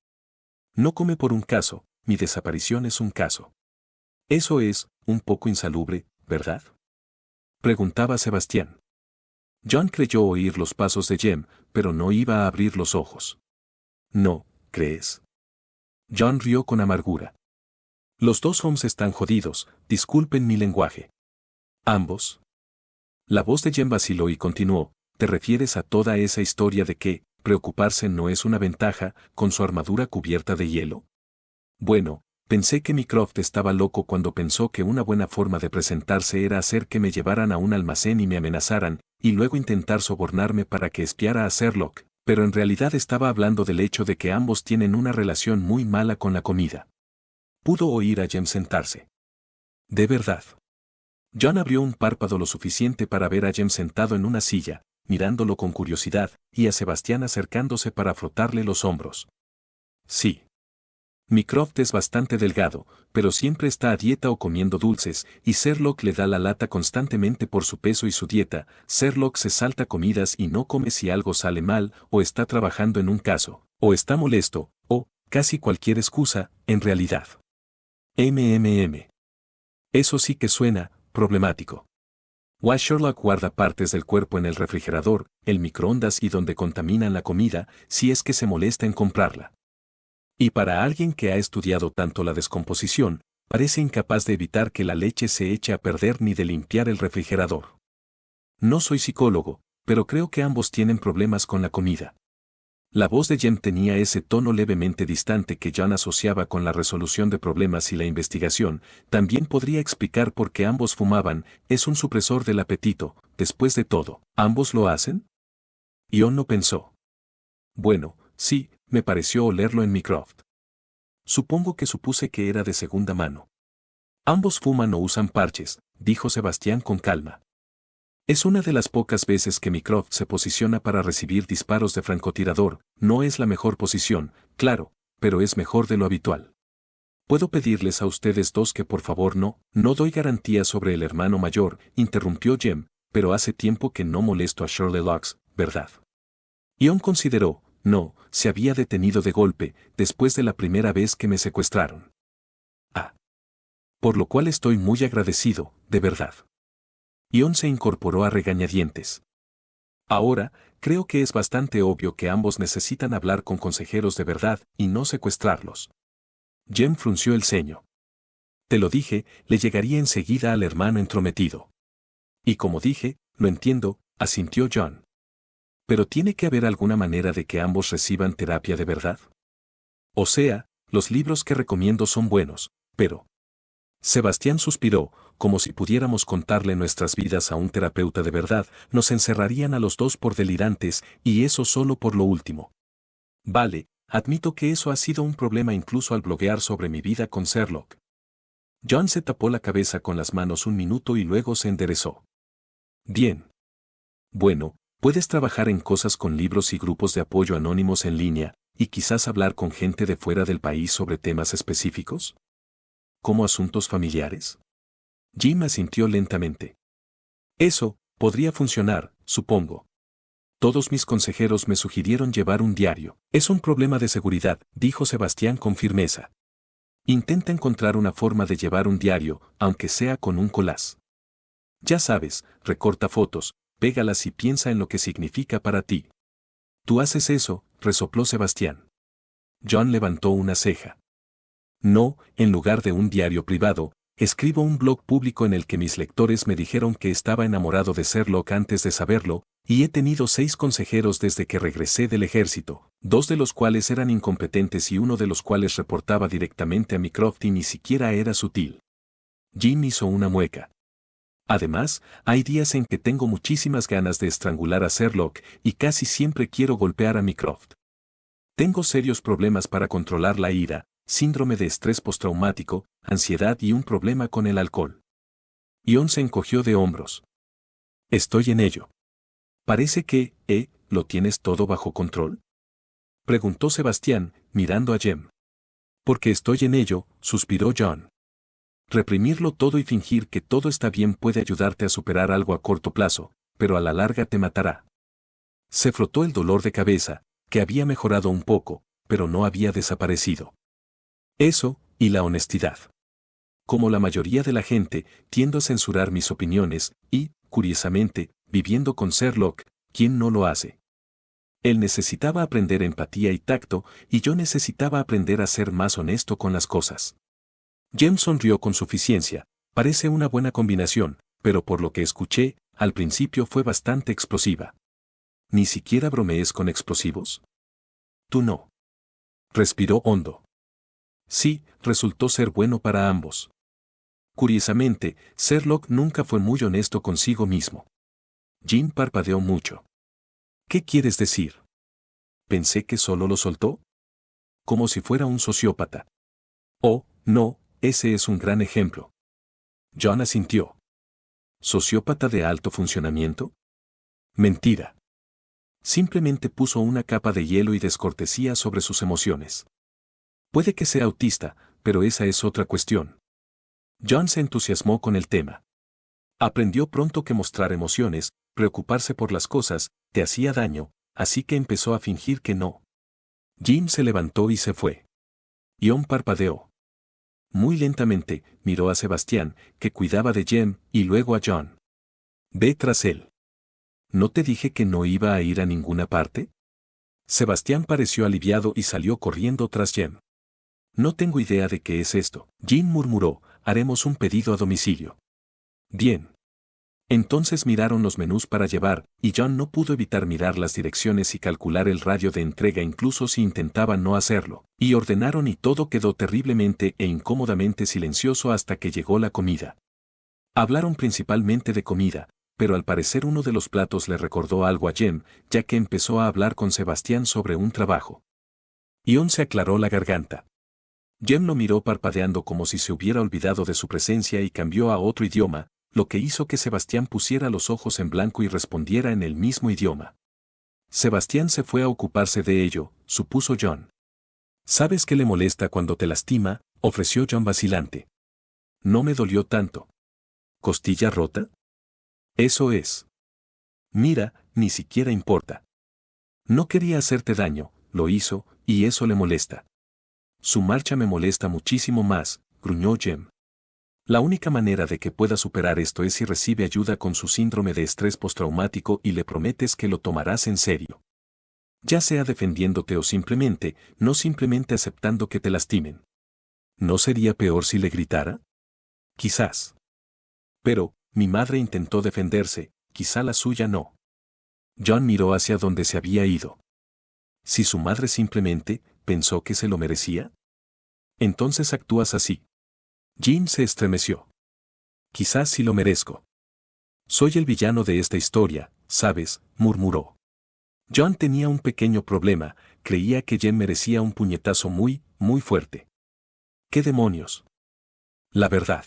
No come por un caso, mi desaparición es un caso. Eso es, un poco insalubre, ¿verdad? Preguntaba Sebastián. John creyó oír los pasos de Jem, pero no iba a abrir los ojos. No, ¿crees? John rió con amargura. Los dos Holmes están jodidos, disculpen mi lenguaje. ¿Ambos? La voz de Jem vaciló y continuó, ¿te refieres a toda esa historia de que preocuparse no es una ventaja, con su armadura cubierta de hielo? Bueno, pensé que Mycroft estaba loco cuando pensó que una buena forma de presentarse era hacer que me llevaran a un almacén y me amenazaran, y luego intentar sobornarme para que espiara a Sherlock, pero en realidad estaba hablando del hecho de que ambos tienen una relación muy mala con la comida. Pudo oír a Jem sentarse. ¿De verdad? John abrió un párpado lo suficiente para ver a Jem sentado en una silla, mirándolo con curiosidad, y a Sebastián acercándose para frotarle los hombros. Sí. Mycroft es bastante delgado, pero siempre está a dieta o comiendo dulces, y Sherlock le da la lata constantemente por su peso y su dieta. Sherlock se salta comidas y no come si algo sale mal, o está trabajando en un caso, o está molesto, o, casi cualquier excusa, en realidad. Eso sí que suena problemático. Sherlock guarda partes del cuerpo en el refrigerador, el microondas y donde contaminan la comida, si es que se molesta en comprarla. Y para alguien que ha estudiado tanto la descomposición, parece incapaz de evitar que la leche se eche a perder ni de limpiar el refrigerador. No soy psicólogo, pero creo que ambos tienen problemas con la comida. La voz de Jem tenía ese tono levemente distante que John asociaba con la resolución de problemas y la investigación. También podría explicar por qué ambos fumaban, es un supresor del apetito, después de todo, ¿ambos lo hacen? Ion no pensó. Bueno, sí, me pareció olerlo en Mycroft. Supongo que supuse que era de segunda mano. Ambos fuman o usan parches, dijo Sebastián con calma. Es una de las pocas veces que Mycroft se posiciona para recibir disparos de francotirador, no es la mejor posición, claro, pero es mejor de lo habitual. ¿Puedo pedirles a ustedes dos que por favor no doy garantía sobre el hermano mayor, interrumpió Jem, pero hace tiempo que no molesto a Sherlock, ¿verdad? Ion consideró, no, se había detenido de golpe, después de la primera vez que me secuestraron. Ah. Por lo cual estoy muy agradecido, de verdad. Ion se incorporó a regañadientes. Ahora, creo que es bastante obvio que ambos necesitan hablar con consejeros de verdad y no secuestrarlos. Jem frunció el ceño. Te lo dije, le llegaría enseguida al hermano entrometido. Y como dije, lo entiendo, asintió John. Pero tiene que haber alguna manera de que ambos reciban terapia de verdad. O sea, los libros que recomiendo son buenos, pero... Sebastián suspiró, como si pudiéramos contarle nuestras vidas a un terapeuta de verdad, nos encerrarían a los dos por delirantes, y eso solo por lo último. Vale, admito que eso ha sido un problema incluso al bloguear sobre mi vida con Sherlock. John se tapó la cabeza con las manos un minuto y luego se enderezó. Bien. Bueno, puedes trabajar en cosas con libros y grupos de apoyo anónimos en línea, y quizás hablar con gente de fuera del país sobre temas específicos. ¿Como asuntos familiares? Jim asintió lentamente. Eso, podría funcionar, supongo. Todos mis consejeros me sugirieron llevar un diario. Es un problema de seguridad, dijo Sebastián con firmeza. Intenta encontrar una forma de llevar un diario, aunque sea con un collage. Ya sabes, recorta fotos, pégalas y piensa en lo que significa para ti. Tú haces eso, resopló Sebastián. John levantó una ceja. No, en lugar de un diario privado, escribo un blog público en el que mis lectores me dijeron que estaba enamorado de Sherlock antes de saberlo, y he tenido 6 consejeros desde que regresé del ejército, 2 de los cuales eran incompetentes y uno de los cuales reportaba directamente a Mycroft y ni siquiera era sutil. Jim hizo una mueca. Además, hay días en que tengo muchísimas ganas de estrangular a Sherlock y casi siempre quiero golpear a Mycroft. Tengo serios problemas para controlar la ira, síndrome de estrés postraumático, ansiedad y un problema con el alcohol. Ion se encogió de hombros. Estoy en ello. Parece que, ¿lo tienes todo bajo control? Preguntó Sebastián, mirando a Jem. Porque estoy en ello, suspiró John. Reprimirlo todo y fingir que todo está bien puede ayudarte a superar algo a corto plazo, pero a la larga te matará. Se frotó el dolor de cabeza, que había mejorado un poco, pero no había desaparecido. Eso, y la honestidad. Como la mayoría de la gente, tiendo a censurar mis opiniones, y, curiosamente, viviendo con Sherlock, ¿quién no lo hace? Él necesitaba aprender empatía y tacto, y yo necesitaba aprender a ser más honesto con las cosas. Jem sonrió con suficiencia. Parece una buena combinación, pero por lo que escuché, al principio fue bastante explosiva. ¿Ni siquiera bromees con explosivos? Tú no. Respiró hondo. Sí, resultó ser bueno para ambos. Curiosamente, Sherlock nunca fue muy honesto consigo mismo. Jim parpadeó mucho. ¿Qué quieres decir? Pensé que solo lo soltó. Como si fuera un sociópata. Oh, no, ese es un gran ejemplo. John asintió. ¿Sociópata de alto funcionamiento? Mentira. Simplemente puso una capa de hielo y descortesía sobre sus emociones. Puede que sea autista, pero esa es otra cuestión. John se entusiasmó con el tema. Aprendió pronto que mostrar emociones, preocuparse por las cosas, te hacía daño, así que empezó a fingir que no. Jim se levantó y se fue. Ion parpadeó. Muy lentamente, miró a Sebastián, que cuidaba de Jem, y luego a John. Ve tras él. ¿No te dije que no iba a ir a ninguna parte? Sebastián pareció aliviado y salió corriendo tras Jem. No tengo idea de qué es esto, Jim murmuró, haremos un pedido a domicilio. Bien. Entonces miraron los menús para llevar, y John no pudo evitar mirar las direcciones y calcular el radio de entrega incluso si intentaba no hacerlo, y ordenaron y todo quedó terriblemente e incómodamente silencioso hasta que llegó la comida. Hablaron principalmente de comida, pero al parecer uno de los platos le recordó algo a Jem, ya que empezó a hablar con Sebastián sobre un trabajo. Ion se aclaró la garganta. Jem lo miró parpadeando como si se hubiera olvidado de su presencia y cambió a otro idioma, lo que hizo que Sebastián pusiera los ojos en blanco y respondiera en el mismo idioma. Sebastián se fue a ocuparse de ello, supuso John. ¿Sabes qué le molesta cuando te lastima?, ofreció John vacilante. No me dolió tanto. ¿Costilla rota? Eso es. Mira, ni siquiera importa. No quería hacerte daño, lo hizo, y eso le molesta. Su marcha me molesta muchísimo más, gruñó Jem. La única manera de que pueda superar esto es si recibe ayuda con su síndrome de estrés postraumático y le prometes que lo tomarás en serio. Ya sea defendiéndote o simplemente, no simplemente aceptando que te lastimen. ¿No sería peor si le gritara? Quizás. Pero, mi madre intentó defenderse, quizá la suya no. John miró hacia donde se había ido. Si su madre simplemente pensó que se lo merecía. Entonces actúas así. Jim se estremeció. Quizás sí lo merezco. Soy el villano de esta historia, ¿sabes?, murmuró. John tenía un pequeño problema, creía que Jem merecía un puñetazo muy, muy fuerte. ¿Qué demonios? La verdad.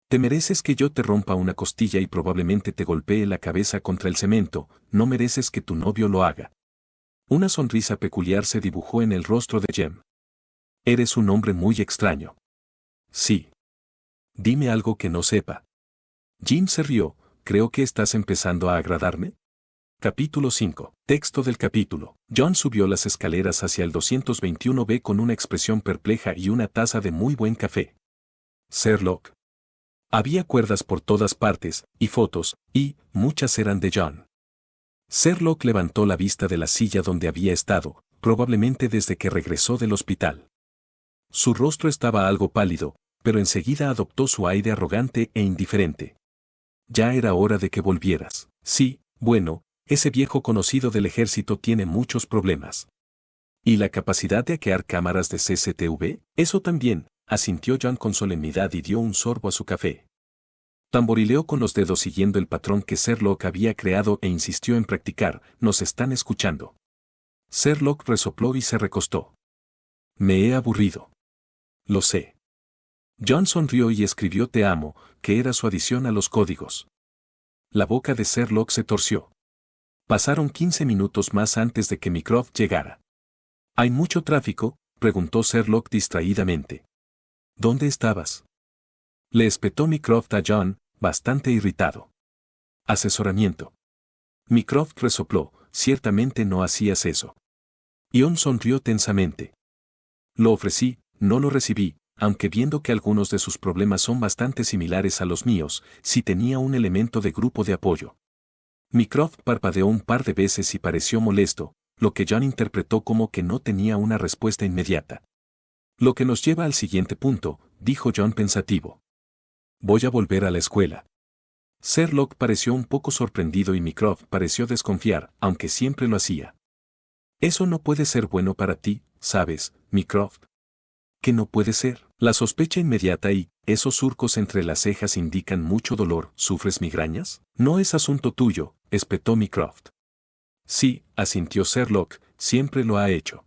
Te mereces que yo te rompa una costilla y probablemente te golpee la cabeza contra el cemento, no mereces que tu novio lo haga. Una sonrisa peculiar se dibujó en el rostro de Jem. Eres un hombre muy extraño. Sí. Dime algo que no sepa. Jim se rió, creo que estás empezando a agradarme. Capítulo 5. Texto del capítulo. John subió las escaleras hacia el 221B con una expresión perpleja y una taza de muy buen café. Sherlock. Había cuerdas por todas partes, y fotos, y muchas eran de John. Sherlock levantó la vista de la silla donde había estado, probablemente desde que regresó del hospital. Su rostro estaba algo pálido, pero enseguida adoptó su aire arrogante e indiferente. Ya era hora de que volvieras. Sí, bueno, ese viejo conocido del ejército tiene muchos problemas. ¿Y la capacidad de hackear cámaras de CCTV? Eso también, asintió John con solemnidad y dio un sorbo a su café. Tamborileó con los dedos siguiendo el patrón que Sherlock había creado e insistió en practicar, nos están escuchando. Sherlock resopló y se recostó. Me he aburrido. Lo sé. John sonrió y escribió te amo, que era su adición a los códigos. La boca de Sherlock se torció. Pasaron 15 minutos más antes de que Mycroft llegara. ¿Hay mucho tráfico?, preguntó Sherlock distraídamente. ¿Dónde estabas?, le espetó Mycroft a John, bastante irritado. Asesoramiento. Mycroft resopló, ciertamente no hacías eso. Ion sonrió tensamente. Lo ofrecí, no lo recibí, aunque viendo que algunos de sus problemas son bastante similares a los míos, sí tenía un elemento de grupo de apoyo. Mycroft parpadeó un par de veces y pareció molesto, lo que John interpretó como que no tenía una respuesta inmediata. Lo que nos lleva al siguiente punto, dijo John pensativo. Voy a volver a la escuela. Sherlock pareció un poco sorprendido y Mycroft pareció desconfiar, aunque siempre lo hacía. Eso no puede ser bueno para ti, ¿sabes, Mycroft? ¿Qué no puede ser? La sospecha inmediata y esos surcos entre las cejas indican mucho dolor. ¿Sufres migrañas? No es asunto tuyo, espetó Mycroft. Sí, asintió Sherlock, siempre lo ha hecho.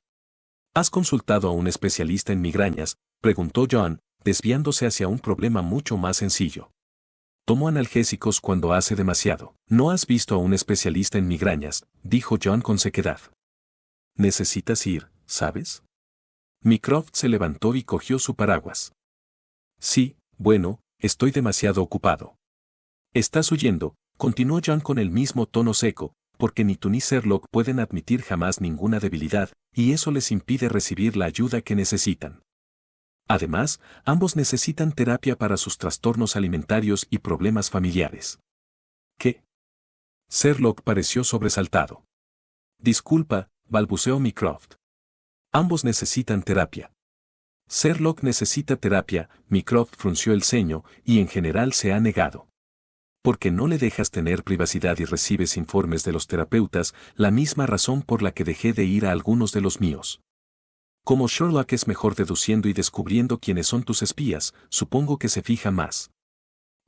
¿Has consultado a un especialista en migrañas?, preguntó John, desviándose hacia un problema mucho más sencillo. Tomo analgésicos cuando hace demasiado. No has visto a un especialista en migrañas, dijo John con sequedad. Necesitas ir, ¿sabes? Mycroft se levantó y cogió su paraguas. Sí, bueno, estoy demasiado ocupado. Estás huyendo, continuó John con el mismo tono seco, porque ni tú ni Sherlock pueden admitir jamás ninguna debilidad, y eso les impide recibir la ayuda que necesitan. Además, ambos necesitan terapia para sus trastornos alimentarios y problemas familiares. ¿Qué? Sherlock pareció sobresaltado. Disculpa, balbuceó Mycroft. Ambos necesitan terapia. Sherlock necesita terapia, Mycroft frunció el ceño, y en general se ha negado. Porque no le dejas tener privacidad y recibes informes de los terapeutas, la misma razón por la que dejé de ir a algunos de los míos. Como Sherlock es mejor deduciendo y descubriendo quiénes son tus espías, supongo que se fija más.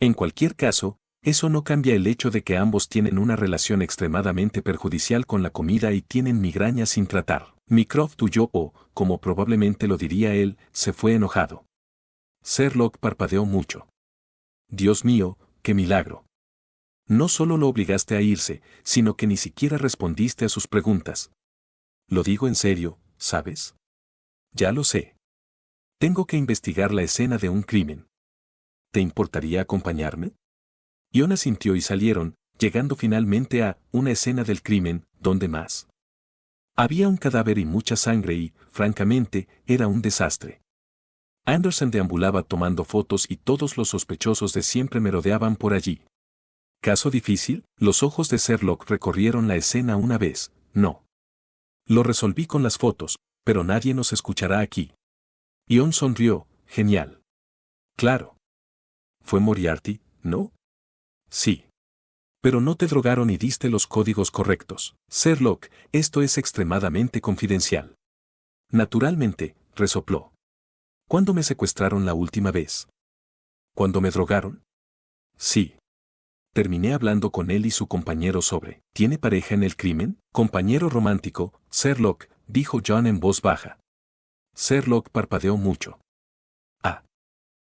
En cualquier caso, eso no cambia el hecho de que ambos tienen una relación extremadamente perjudicial con la comida y tienen migrañas sin tratar. Mycroft huyó o, como probablemente lo diría él, se fue enojado. Sherlock parpadeó mucho. Dios mío, qué milagro. No solo lo obligaste a irse, sino que ni siquiera respondiste a sus preguntas. Lo digo en serio, ¿sabes? Ya lo sé. Tengo que investigar la escena de un crimen. ¿Te importaría acompañarme? Ion asintió y salieron, llegando finalmente a una escena del crimen, donde más. Había un cadáver y mucha sangre y, francamente, era un desastre. Anderson deambulaba tomando fotos y todos los sospechosos de siempre merodeaban por allí. ¿Caso difícil? Los ojos de Sherlock recorrieron la escena una vez, no. Lo resolví con las fotos, pero nadie nos escuchará aquí. Ion sonrió, genial. Claro. ¿Fue Moriarty, no? Sí. Pero no te drogaron y diste los códigos correctos. Sherlock, esto es extremadamente confidencial. Naturalmente, resopló. ¿Cuándo me secuestraron la última vez? ¿Cuándo me drogaron? Sí. Terminé hablando con él y su compañero sobre, ¿tiene pareja en el crimen? Compañero romántico, Sherlock, dijo John en voz baja. Sherlock parpadeó mucho. Ah.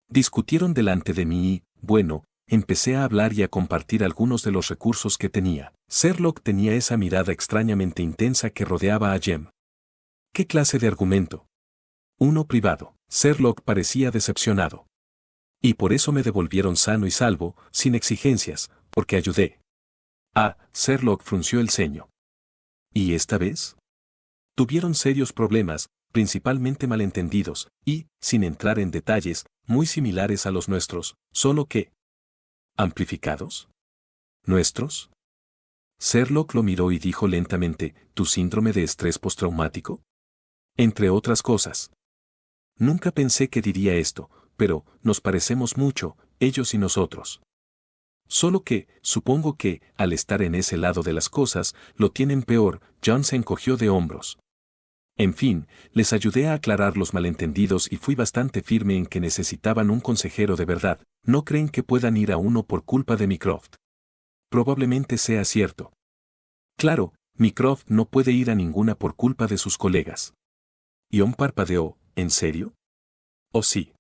Discutieron delante de mí y, bueno, empecé a hablar y a compartir algunos de los recursos que tenía. Sherlock tenía esa mirada extrañamente intensa que rodeaba a Jem. ¿Qué clase de argumento? Uno privado. Sherlock parecía decepcionado. Y por eso me devolvieron sano y salvo, sin exigencias, porque ayudé. Ah, Sherlock frunció el ceño. ¿Y esta vez? Tuvieron serios problemas, principalmente malentendidos, y, sin entrar en detalles, muy similares a los nuestros, solo que... ¿Amplificados? ¿Nuestros? Sherlock lo miró y dijo lentamente, ¿tu síndrome de estrés postraumático? Entre otras cosas. Nunca pensé que diría esto, pero nos parecemos mucho, ellos y nosotros. Solo que, supongo que, al estar en ese lado de las cosas, lo tienen peor. John se encogió de hombros. En fin, les ayudé a aclarar los malentendidos y fui bastante firme en que necesitaban un consejero de verdad. ¿No creen que puedan ir a uno por culpa de Mycroft? Probablemente sea cierto. Claro, Mycroft no puede ir a ninguna por culpa de sus colegas. Ion parpadeó, ¿en serio? ¿Oh sí?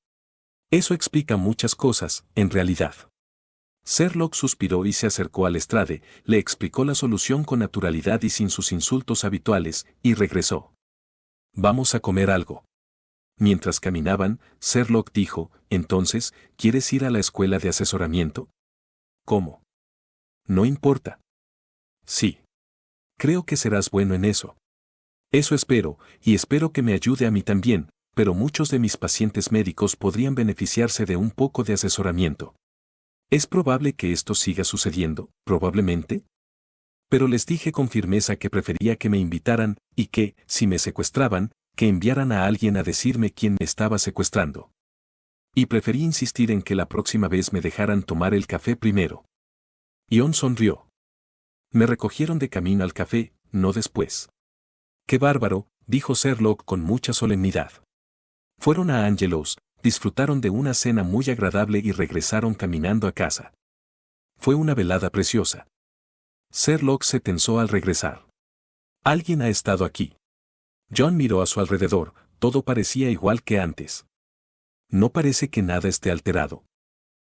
Eso explica muchas cosas, en realidad. Sherlock suspiró y se acercó a Lestrade, le explicó la solución con naturalidad y sin sus insultos habituales, y regresó. Vamos a comer algo. Mientras caminaban, Sherlock dijo, entonces, ¿quieres ir a la escuela de asesoramiento? ¿Cómo? No importa. Sí. Creo que serás bueno en eso. Eso espero, y espero que me ayude a mí también, pero muchos de mis pacientes médicos podrían beneficiarse de un poco de asesoramiento. ¿Es probable que esto siga sucediendo? Probablemente. Pero les dije con firmeza que prefería que me invitaran, y que, si me secuestraban, que enviaran a alguien a decirme quién me estaba secuestrando. Y preferí insistir en que la próxima vez me dejaran tomar el café primero. Ion sonrió. Me recogieron de camino al café, no después. ¡Qué bárbaro!, dijo Sherlock con mucha solemnidad. Fueron a Angelo's, disfrutaron de una cena muy agradable y regresaron caminando a casa. Fue una velada preciosa. Sherlock se tensó al regresar. Alguien ha estado aquí. John miró a su alrededor, todo parecía igual que antes. No parece que nada esté alterado.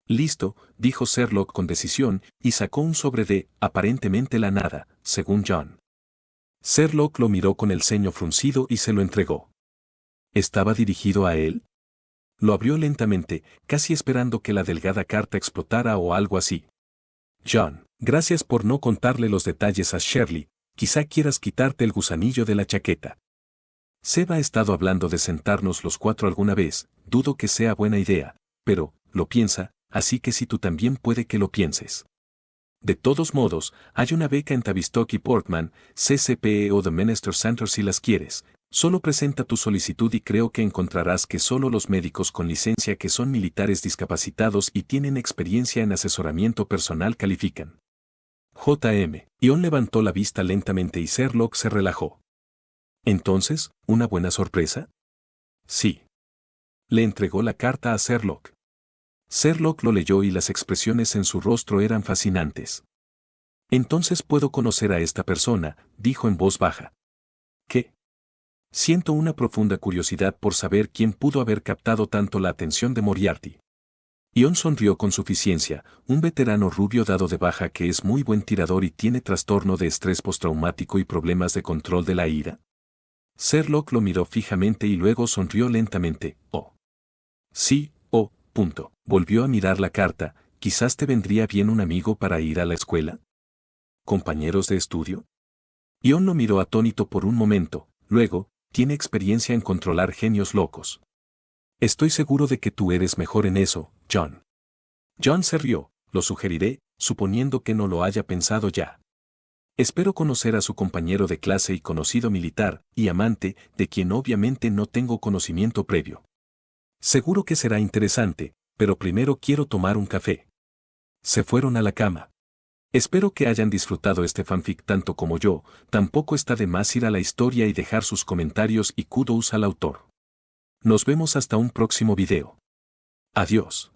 Listo, dijo Sherlock con decisión, y sacó un sobre de, aparentemente la nada, según John. Sherlock lo miró con el ceño fruncido y se lo entregó. ¿Estaba dirigido a él? Lo abrió lentamente, casi esperando que la delgada carta explotara o algo así. John, gracias por no contarle los detalles a Shirley, quizá quieras quitarte el gusanillo de la chaqueta. Seb ha estado hablando de sentarnos los cuatro alguna vez, dudo que sea buena idea, pero, lo piensa, así que si tú también puede que lo pienses. De todos modos, hay una beca en Tavistock y Portman, CCPE o The Menester Center si las quieres. Solo presenta tu solicitud y creo que encontrarás que solo los médicos con licencia que son militares discapacitados y tienen experiencia en asesoramiento personal califican. J.M. Ion levantó la vista lentamente y Sherlock se relajó. Entonces, ¿una buena sorpresa? Sí. Le entregó la carta a Sherlock. Sherlock lo leyó y las expresiones en su rostro eran fascinantes. Entonces puedo conocer a esta persona, dijo en voz baja. ¿Qué? Siento una profunda curiosidad por saber quién pudo haber captado tanto la atención de Moriarty. Ion sonrió con suficiencia, un veterano rubio dado de baja que es muy buen tirador y tiene trastorno de estrés postraumático y problemas de control de la ira. Sherlock lo miró fijamente y luego sonrió lentamente. Oh. Sí, oh, punto. Volvió a mirar la carta, quizás te vendría bien un amigo para ir a la escuela. ¿Compañeros de estudio? Ion lo miró atónito por un momento, luego, tiene experiencia en controlar genios locos. Estoy seguro de que tú eres mejor en eso, John. John se rió, lo sugeriré, suponiendo que no lo haya pensado ya. Espero conocer a su compañero de clase y conocido militar, y amante, de quien obviamente no tengo conocimiento previo. Seguro que será interesante, pero primero quiero tomar un café. Se fueron a la cama. Espero que hayan disfrutado este fanfic tanto como yo, tampoco está de más ir a la historia y dejar sus comentarios y kudos al autor. Nos vemos hasta un próximo video. Adiós.